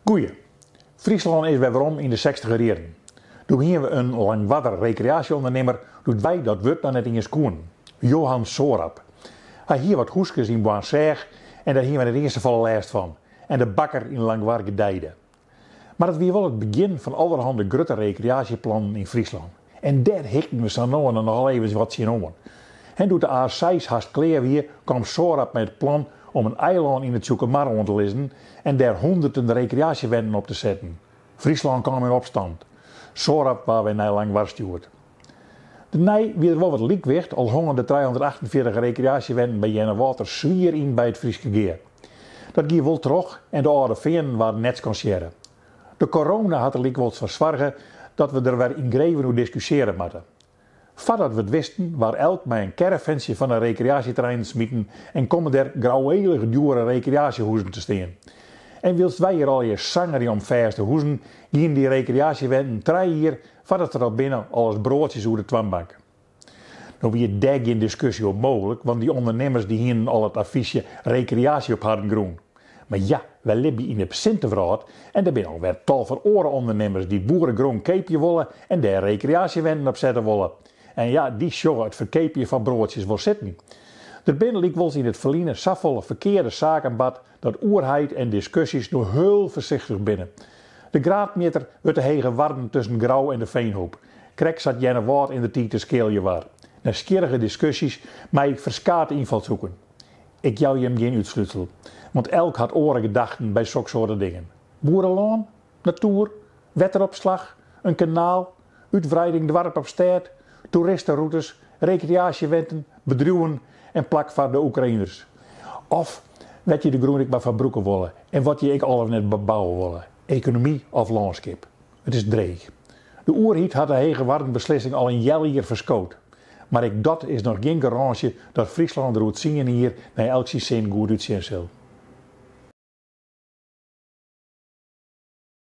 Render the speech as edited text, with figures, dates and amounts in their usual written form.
Goeie. Friesland is weerom in de 60er jaren. Toen gingen we een langwater recreatieondernemer, doet wij dat wordt dan net in je schoen. Johan Sorap. Hij hier wat hoeskes in Boanserg en daar hier we de eerste volle lijst van. En de bakker in Langwarge Dijde. Maar het was wel het begin van allerhande grote recreatieplannen in Friesland. En daar hikten we zo nou en dan nog even wat zien om. En toen de A6 haast klaar weer, kwam Sorap met het plan om een eiland in het Zoekermarron te lissen en daar honderden recreatiewenden op te zetten. Friesland kwam in opstand. Sorap waar wij naar lang waarschuwd. De nij weer wel wat liekwicht, al hongen de 348 recreatiewenden bij Jennewater zwier in bij het Frieske Geer. Dat ging wel terug en de oude veen waren net conceren. De corona had er liek wat verzwargen dat we er weer in greven hoe discussiëren moeten. Voordat we het wisten, waar elk met een caravansje van een recreatieterrein smieten en komen er grauwelige dure recreatiehoezen te staan. En wilst wij hier al je zanger om verste hoezen, gingen die recreatiewenden 3 hier voordat er al binnen alles broodjes over de twambank. Nou wie daar geen discussie op mogelijk, want die ondernemers die hier al het affiche recreatie op hadden groen. Maar ja, wij leven in de Sintervraat en er zijn alweer tal van ondernemers die boerengroen keepje willen en daar recreatiewenden op zetten willen. En ja, die sjoggen het verkeepje van broodjes wil zitten. Er binnen liep wel in het verliezen zoveel verkeerde zakenbad dat oerheid en discussies nog heel voorzichtig binnen. De graadmeter wordt de hege warm tussen Grauw en de Veenhoop. Krek zat Jenne Woord in de tijd te skeelje waar. Na skierige discussies mij verskaat invalshoeken. Ik jou hem geen uitsluitsel, want elk had oren gedachten bij zulke soorten dingen. Boerenloon, natuur, weteropslag, een kanaal, uitbreiding dwarp op stad, toeristenroutes, recreatiewenten, bedrijven en plak voor de Oekraïners. Of wat je de groenik maar verbroeken willen en wat je ik al net bebouwen willen. Economie of landschap. Het is dreig. De oerhiet had de hege warme beslissing al een jel hier verskoot. Maar dat is nog geen garantie dat Friesland er zien hier naar elk zin goed uitzien zal.